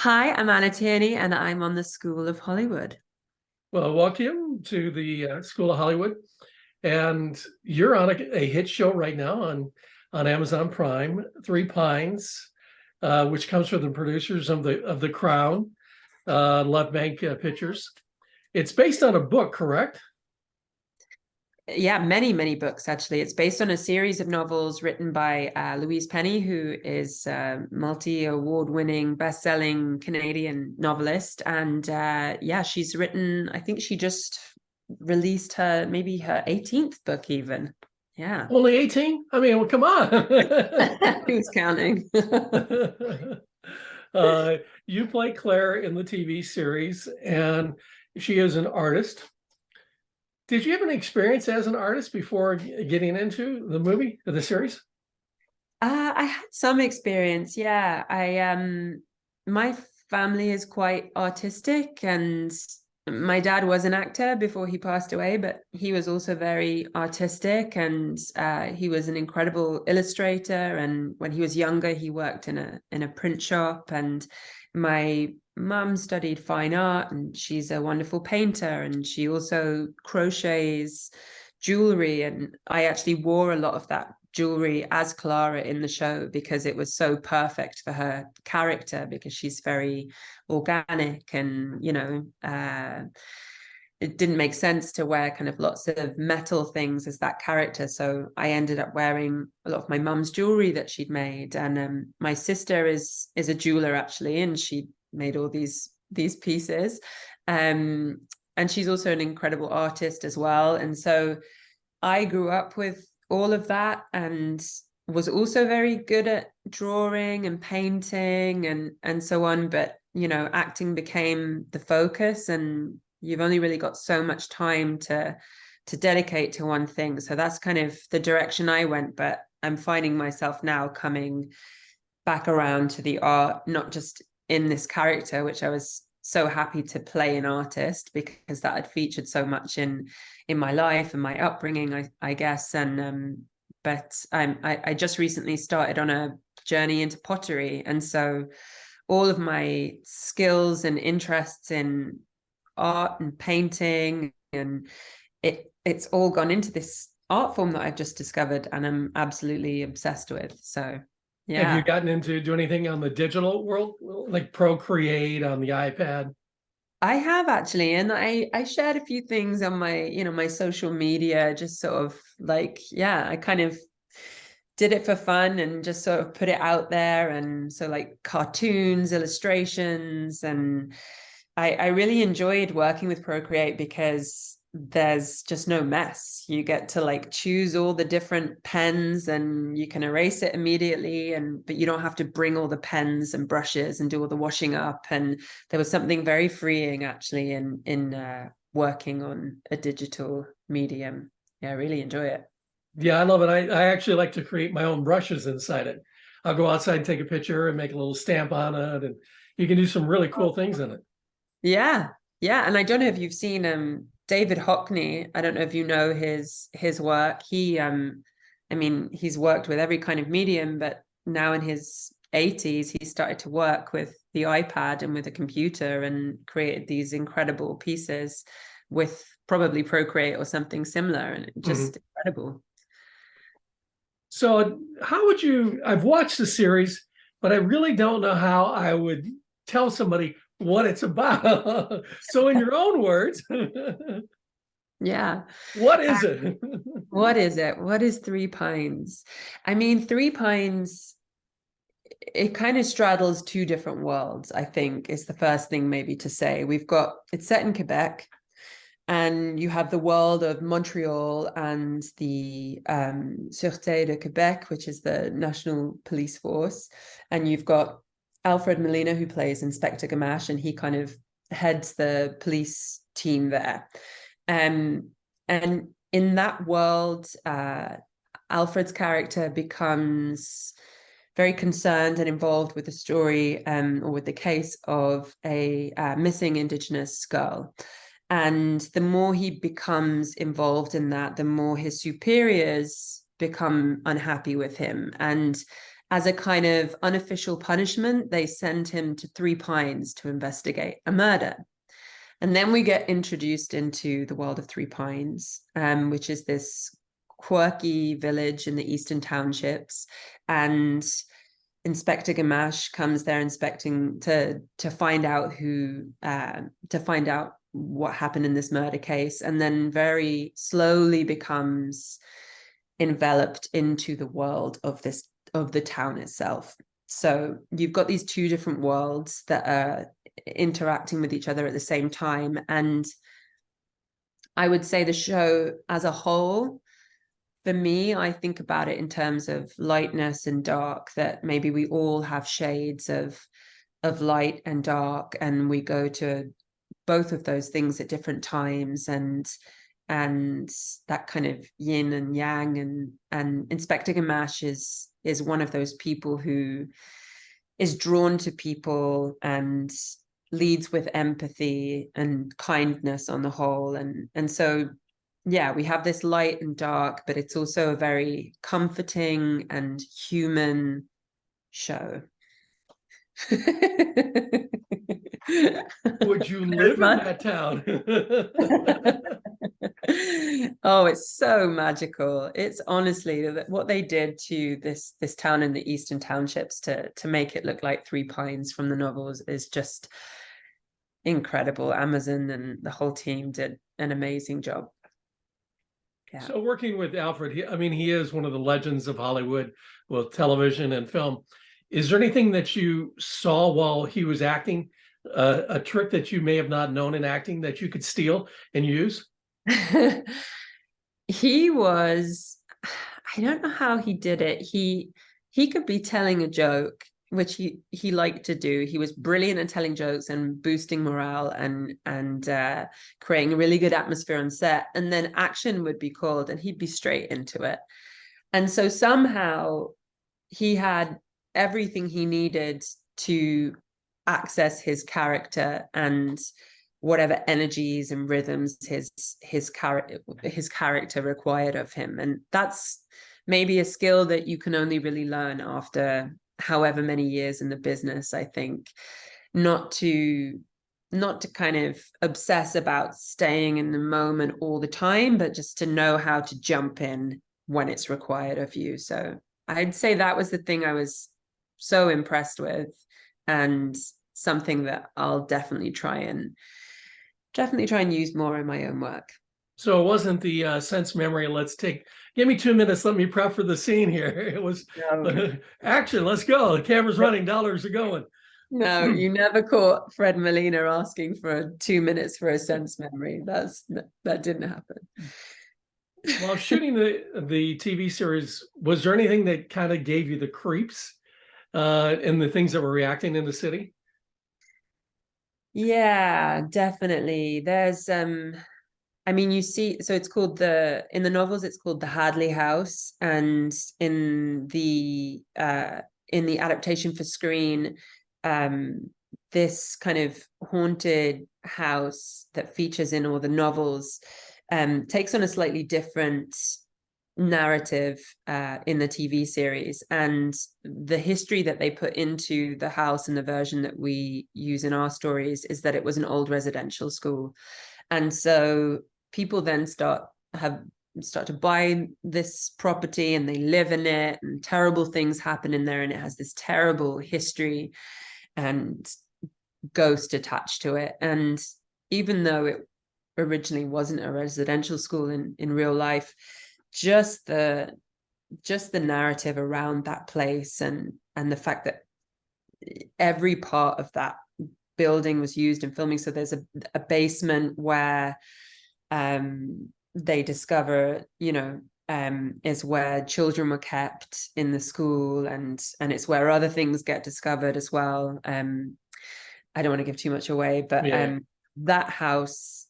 Hi, I'm Anna Tierney, and I'm on the School of Hollywood. Well, welcome to the School of Hollywood, and you're on a hit show right now on Amazon Prime, Three Pines, which comes from the producers of the Crown, Love Bank Pictures. It's based on a book, correct? Yeah, many books actually. It's based on a series of novels written by Louise Penny, who is a multi-award-winning, best-selling Canadian novelist. And yeah, she's written, I think she just released maybe her 18th book even. Yeah. Only 18? I mean, well, come on. Who's counting? uh, you play Claire in the TV series, and she is an artist. Did you have any experience as an artist before getting into the movie, the series? I had some experience, yeah. My family is quite artistic, and my dad was an actor before he passed away, but he was also very artistic, and he was an incredible illustrator. And when he was younger, he worked in a print shop. And my mum studied fine art, and she's a wonderful painter, and she also crochets jewelry. And I actually wore a lot of that jewelry as Clara in the show because it was so perfect for her character, because she's very organic. And it didn't make sense to wear kind of lots of metal things as that character, so I ended up wearing a lot of my mum's jewelry that she'd made. And my sister is a jeweler actually, and she made all these pieces. And she's also an incredible artist as well. And so I grew up with all of that, and was also very good at drawing and painting and so on. But acting became the focus, and you've only really got so much time to dedicate to one thing. So that's kind of the direction I went. But I'm finding myself now coming back around to the art, not just in this character, which I was so happy to play an artist because that had featured so much in my life and my upbringing, I guess. And but I just recently started on a journey into pottery, and so all of my skills and interests in art and painting, and it's all gone into this art form that I've just discovered and I'm absolutely obsessed with. So Have you yeah. gotten into do anything on the digital world, like Procreate on the iPad? I have actually, and I shared a few things on my my social media, just sort of like, yeah, I kind of did it for fun and just sort of put it out there. And so like cartoons, illustrations, and I really enjoyed working with Procreate because there's just no mess. You get to like choose all the different pens and you can erase it immediately, but you don't have to bring all the pens and brushes and do all the washing up. And there was something very freeing actually in working on a digital medium. Yeah, I really enjoy it. Yeah, I love it. I actually like to create my own brushes inside it. I'll go outside and take a picture and make a little stamp on it, and you can do some really cool things in it. Yeah. Yeah. And I don't know if you've seen David Hockney. I don't know if you know his work. I mean, he's worked with every kind of medium, but now in his 80s, he started to work with the iPad and with a computer and created these incredible pieces with probably Procreate or something similar. And Mhm. just incredible. So, how would you? I've watched the series, but I really don't know how I would tell somebody what it's about. So, in your own words, Yeah. what is it? What is it? What is Three Pines? I mean, Three Pines, it kind of straddles two different worlds, I think, is the first thing maybe to say. It's set in Quebec, and you have the world of Montreal and the Sûreté de Quebec, which is the national police force. And you've got Alfred Molina, who plays Inspector Gamache, and he kind of heads the police team there. And in that world, Alfred's character becomes very concerned and involved with the story, or with the case of a missing Indigenous girl. And the more he becomes involved in that, the more his superiors become unhappy with him. And as a kind of unofficial punishment, they send him to Three Pines to investigate a murder. And then we get introduced into the world of Three Pines, which is this quirky village in the Eastern Townships. And Inspector Gamache comes there inspecting to find out what happened in this murder case, and then very slowly becomes enveloped into the world of the town itself. So you've got these two different worlds that are interacting with each other at the same time. And I would say the show as a whole, for me, I think about it in terms of lightness and dark, that maybe we all have shades of light and dark, and we go to both of those things at different times, and that kind of yin and yang. And Inspector Gamache is one of those people who is drawn to people and leads with empathy and kindness on the whole. And so, yeah, we have this light and dark, but it's also a very comforting and human show. Would you live in that town? Oh, it's so magical. It's honestly what they did to this town in the Eastern Townships to make it look like Three Pines from the novels is just incredible. Amazon and the whole team did an amazing job. Yeah. So working with Alfred, he is one of the legends of Hollywood, both television and film. Is there anything that you saw while he was acting, a trick that you may have not known in acting that you could steal and use? He was, I don't know how he did it. He could be telling a joke, which he liked to do. He was brilliant at telling jokes and boosting morale and creating a really good atmosphere on set. And then action would be called and he'd be straight into it. And so somehow he had everything he needed to access his character and whatever energies and rhythms his character required of him. And that's maybe a skill that you can only really learn after however many years in the business, I think. Not to kind of obsess about staying in the moment all the time, but just to know how to jump in when it's required of you. So I'd say that was the thing I was so impressed with, and something that I'll definitely try and use more in my own work. So it wasn't the sense memory. Give me 2 minutes. Let me prep for the scene here. It was action. Let's go. The camera's running. Dollars are going. No, you never caught Fred Molina asking for 2 minutes for a sense memory. That didn't happen. While shooting the TV series, was there anything that kind of gave you the creeps and the things that were reacting in the city? Yeah, definitely. There's you see, so it's called in the novels, it's called the Hadley House, and in the adaptation for screen, this kind of haunted house that features in all the novels takes on a slightly different narrative in the TV series. And the history that they put into the house and the version that we use in our stories is that it was an old residential school. And so people then start to buy this property and they live in it, and terrible things happen in there, and it has this terrible history and ghost attached to it. And even though it originally wasn't a residential school in real life, just the narrative around that place and the fact that every part of that building was used in filming. So there's a basement where they discover, is where children were kept in the school, and it's where other things get discovered as well. I don't want to give too much away, but that house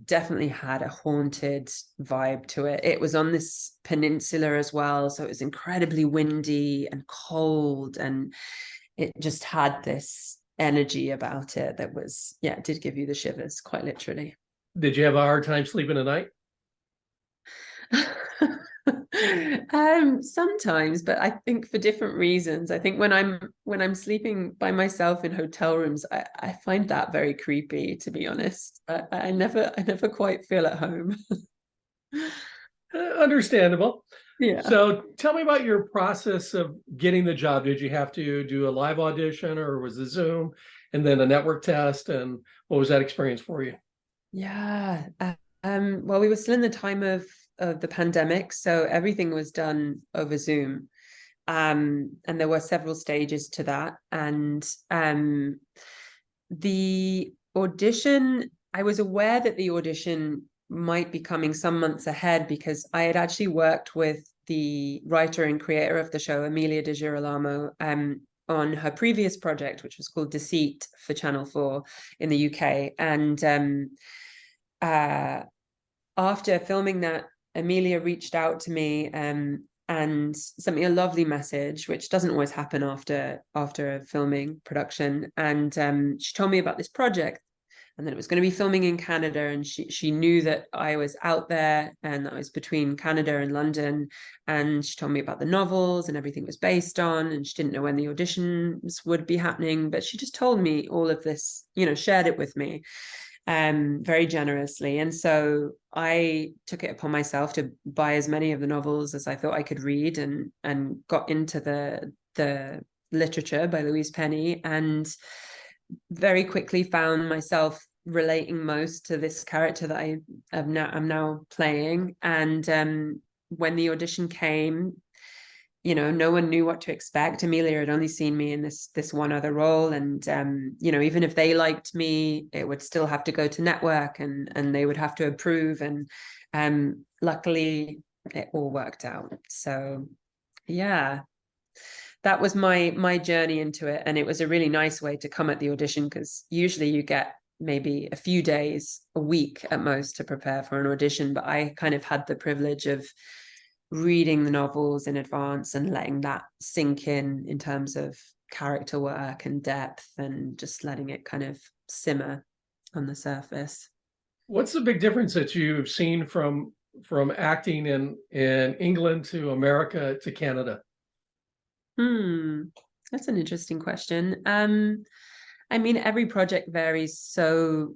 definitely had a haunted vibe to it. It was on this peninsula as well, so it was incredibly windy and cold, and it just had this energy about it that was, it did give you the shivers, quite literally. Did you have a hard time sleeping at night? Sometimes, but I think for different reasons. I think when I'm sleeping by myself in hotel rooms, I find that very creepy, to be honest. I never quite feel at home. Understandable. Yeah. So tell me about your process of getting the job. Did you have to do a live audition, or was it Zoom and then a network test? And what was that experience for you? Yeah. Well, we were still in the time of the pandemic, so everything was done over Zoom. And there were several stages to that. And the audition, I was aware that the audition might be coming some months ahead because I had actually worked with the writer and creator of the show, Emilia De Girolamo, on her previous project, which was called Deceit for Channel 4 in the UK. And after filming that, Emilia reached out to me and sent me a lovely message, which doesn't always happen after a filming production. And she told me about this project and that it was going to be filming in Canada. And she knew that I was out there and I was between Canada and London. And she told me about the novels and everything was based on. And she didn't know when the auditions would be happening, but she just told me all of this, shared it with me very generously. And so I took it upon myself to buy as many of the novels as I thought I could read and got into the literature by Louise Penny, and very quickly found myself relating most to this character that I'm now playing. And when the audition came, no one knew what to expect. Emilia had only seen me in this one other role, and even if they liked me, it would still have to go to network, and they would have to approve. And luckily, it all worked out. So, yeah, that was my journey into it, and it was a really nice way to come at the audition, because usually you get maybe a few days, a week at most, to prepare for an audition. But I kind of had the privilege of reading the novels in advance and letting that sink in terms of character work and depth, and just letting it kind of simmer on the surface. What's the big difference that you've seen from acting in England to America to Canada? That's an interesting question. I mean, every project varies so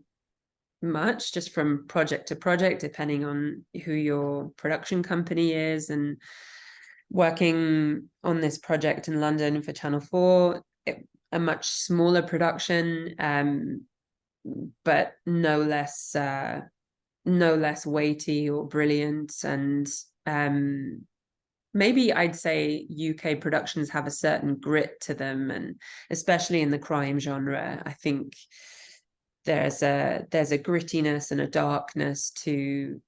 much just from project to project, depending on who your production company is. And working on this project in London for Channel 4, a much smaller production, but no less weighty or brilliant. And maybe I'd say UK productions have a certain grit to them, and especially in the crime genre, I think there's a grittiness and a darkness to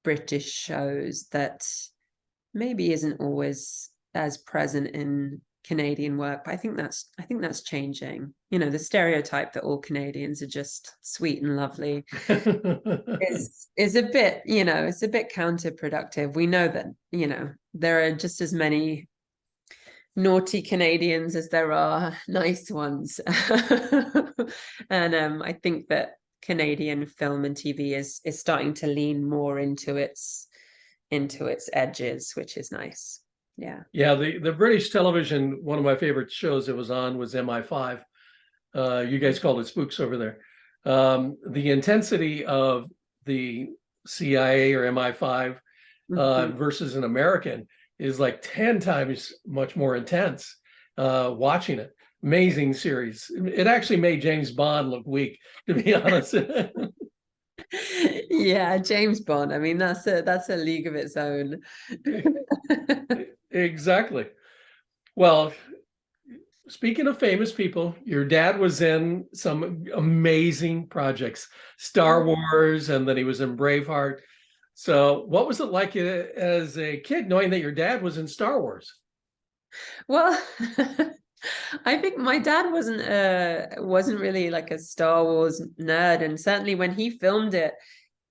British shows that maybe isn't always as present in Canadian work. But I think that's changing. The stereotype that all Canadians are just sweet and lovely is a bit, it's a bit counterproductive. We know that, there are just as many naughty Canadians as there are nice ones. And I think that Canadian film and TV is starting to lean more into its edges, which is nice. Yeah. Yeah, the British television, one of my favorite shows it was on was MI5. You guys called it Spooks over there. The intensity of the CIA or MI5 versus an American is like 10 times much more intense. Watching it, amazing series. It actually made James Bond look weak, to be honest. Yeah, James Bond. I mean, that's a league of its own. Exactly. Well, speaking of famous people, your dad was in some amazing projects, Star Wars, and then he was in Braveheart. So what was it like as a kid knowing that your dad was in Star Wars? Well, I think my dad wasn't really like a Star Wars nerd, and certainly when he filmed it,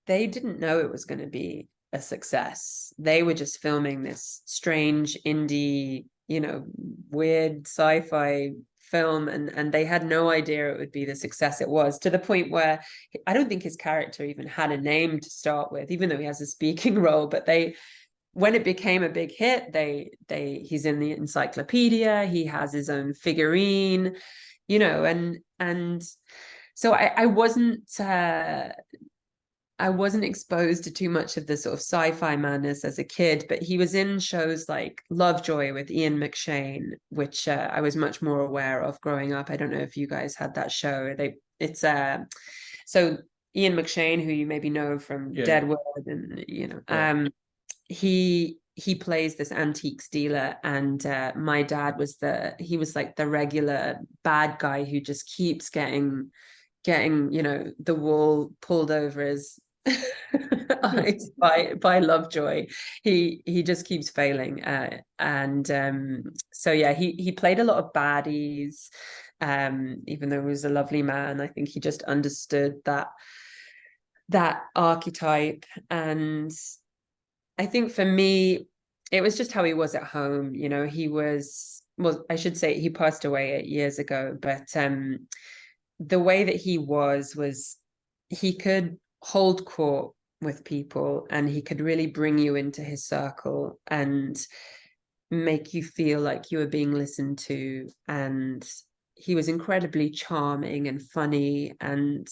they didn't know it was going to be a success. They were just filming this strange indie, weird sci-fi film, and they had no idea it would be the success it was, to the point where I don't think his character even had a name to start with, even though he has a speaking role. But when it became a big hit, he's in the encyclopedia, he has his own figurine, you know, and so I wasn't exposed to too much of the sort of sci-fi madness as a kid, but he was in shows like Lovejoy with Ian McShane, which I was much more aware of growing up. I don't know if you guys had that show. So Ian McShane, who you maybe know from Deadwood, and you know, he plays this antiques dealer, and my dad was like the regular bad guy who just keeps getting you know the wool pulled over his eyes by Lovejoy. He just keeps failing, and so yeah, he played a lot of baddies, even though he was a lovely man. I think he just understood that archetype, and I think for me it was just how he was at home. You know, well, I should say he passed away 8 years ago, but the way that he was he could hold court with people, and he could really bring you into his circle and make you feel like you were being listened to. And he was incredibly charming and funny, and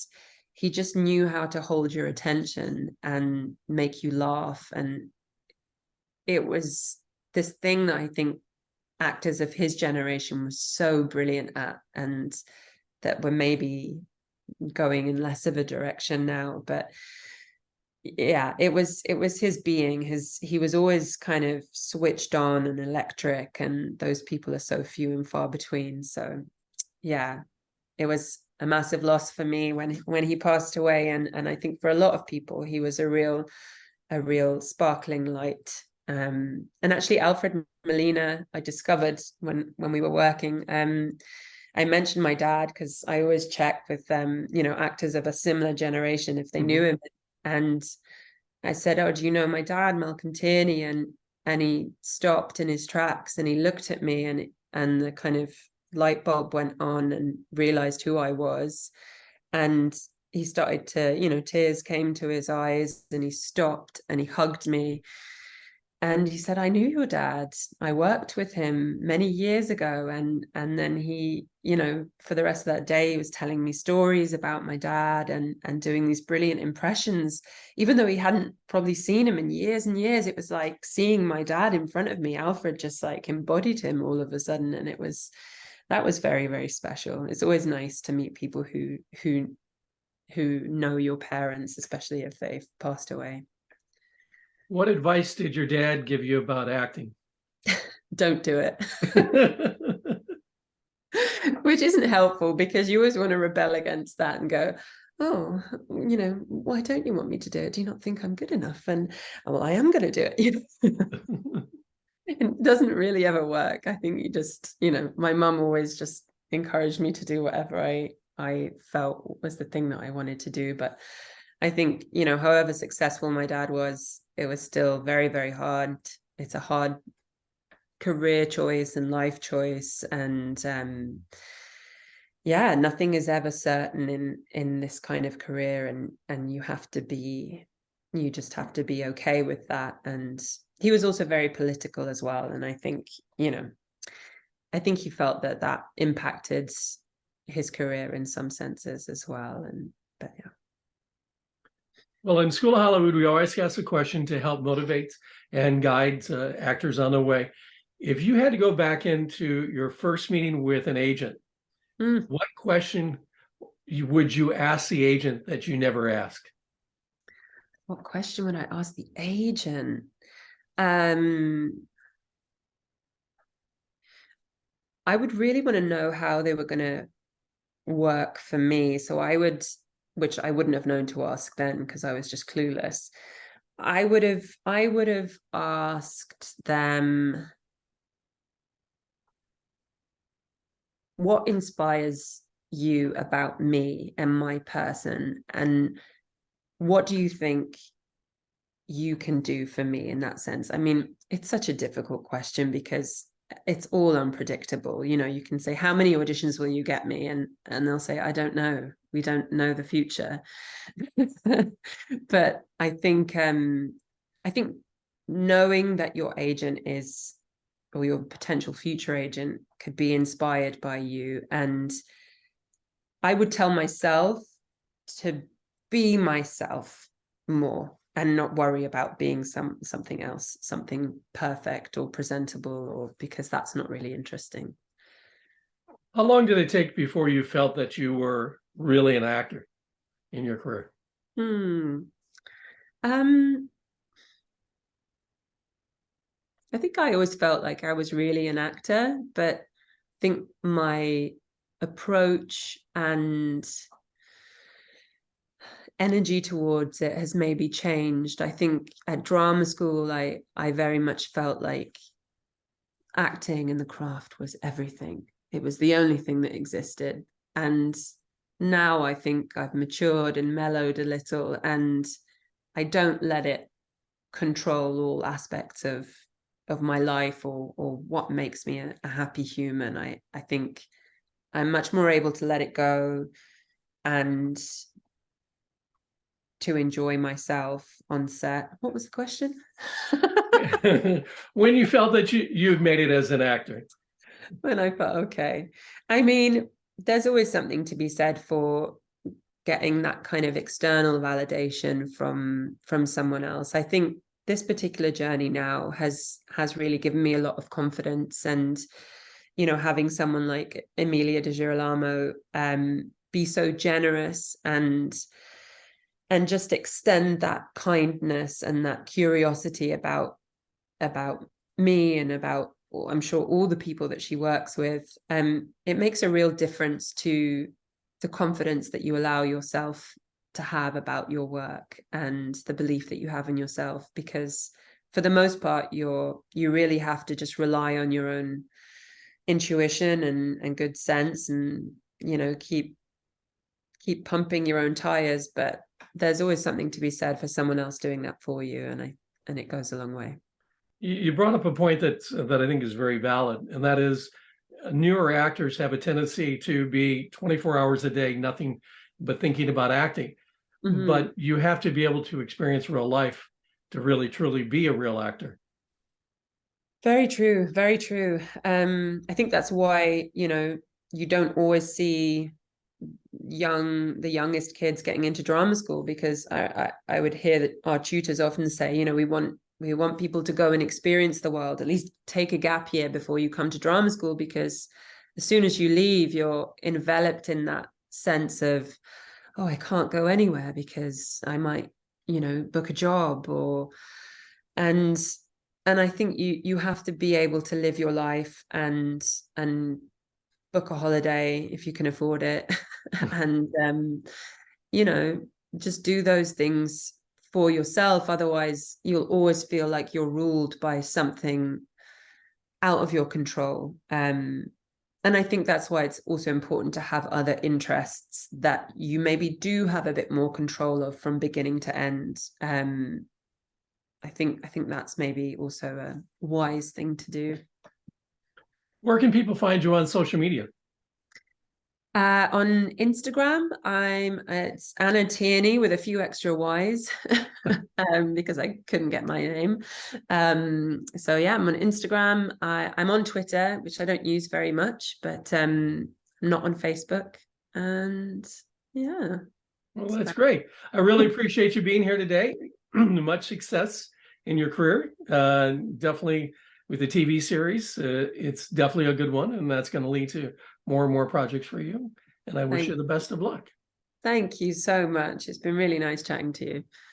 he just knew how to hold your attention and make you laugh. And it was this thing that I think actors of his generation were so brilliant at, and that we're maybe going in less of a direction now. But yeah, it was his being, he was always kind of switched on and electric, and those people are so few and far between. So yeah, it was a massive loss for me when he passed away, and I think for a lot of people he was a real sparkling light. And actually Alfred Molina, I discovered when we were working, I mentioned my dad because I always check with you know, actors of a similar generation if they knew him. And I said, "Oh, do you know my dad, Malcolm Tierney?" And he stopped in his tracks and he looked at me, and the kind of light bulb went on, and realized who I was. And he started to, you know, tears came to his eyes, and he stopped and he hugged me. And he said, "I knew your dad. I worked with him many years ago." And then he, you know, for the rest of that day, he was telling me stories about my dad, and doing these brilliant impressions. Even though he hadn't probably seen him in years and years, it was like seeing my dad in front of me. Alfred just like embodied him all of a sudden. And that was very, very special. It's always nice to meet people who know your parents, especially if they've passed away. What advice did your dad give you about acting? Don't do it. Which isn't helpful, because you always want to rebel against that and go, "Oh, you know, why don't you want me to do it? Do you not think I'm good enough?" And well, I am going to do it. It doesn't really ever work. I think you just, you know, my mum always just encouraged me to do whatever I felt was the thing that I wanted to do. But I think, you know, however successful my dad was, it was still very, very hard. It's a hard career choice and life choice. And yeah, nothing is ever certain in this kind of career. And you just have to be okay with that. And he was also very political as well. And I think, you know, I think he felt that impacted his career in some senses as well. But yeah. Well, in School of Hollywood, we always ask a question to help motivate and guide actors on their way. If you had to go back into your first meeting with an agent, what question would you ask the agent that you never ask? What question would I ask the agent? I would really want to know how they were going to work for me. So which I wouldn't have known to ask then because I was just clueless. I would have asked them, what inspires you about me and my person, and what do you think you can do for me in that sense? I mean, it's such a difficult question because it's all unpredictable. You know, you can say, "How many auditions will you get me?" And they'll say, "I don't know. We don't know the future." But I think knowing that your agent is, or your potential future agent could be inspired by you. And I would tell myself to be myself more and not worry about being something else, something perfect or presentable, or because that's not really interesting. How long did it take before you felt that you were really an actor in your career? I think I always felt like I was really an actor, but I think my approach and energy towards it has maybe changed. I think at drama school, I very much felt like acting and the craft was everything. It was the only thing that existed. And now I think I've matured and mellowed a little, and I don't let it control all aspects of my life, or what makes me a happy human. I think I'm much more able to let it go and to enjoy myself on set. What was the question? When you felt that you've made it as an actor? When I felt okay. I mean, there's always something to be said for getting that kind of external validation from someone else. I think this particular journey now has really given me a lot of confidence, and having someone like Emilia de Girolamo be so generous and just extend that kindness and that curiosity about me and about, I'm sure, all the people that she works with. It makes a real difference to the confidence that you allow yourself to have about your work and the belief that you have in yourself, because for the most part you really have to just rely on your own intuition and good sense, and keep pumping your own tires. But there's always something to be said for someone else doing that for you, and it goes a long way. You brought up a point that I think is very valid, and that is newer actors have a tendency to be 24 hours a day, nothing but thinking about acting. Mm-hmm. But you have to be able to experience real life to really, truly be a real actor. Very true. Very true. I think that's why, you don't always see the youngest kids getting into drama school, because I would hear that our tutors often say, we want people to go and experience the world, at least take a gap year before you come to drama school, because as soon as you leave, you're enveloped in that sense of, oh, I can't go anywhere because I might, book a job, and I think you have to be able to live your life and book a holiday if you can afford it, and just do those things for yourself. Otherwise, you'll always feel like you're ruled by something out of your control. And I think that's why it's also important to have other interests that you maybe do have a bit more control of from beginning to end. I think that's maybe also a wise thing to do. Where can people find you on social media? On Instagram, it's Anna Tierney with a few extra Y's, because I couldn't get my name. So yeah, I'm on Instagram. I'm on Twitter, which I don't use very much, but I'm not on Facebook. And yeah. Well, that's great. I really appreciate you being here today. Much success in your career. Definitely with the TV series, it's definitely a good one, and that's going to lead to more and more projects for you. And I wish you the best of luck. Thank you so much. It's been really nice chatting to you.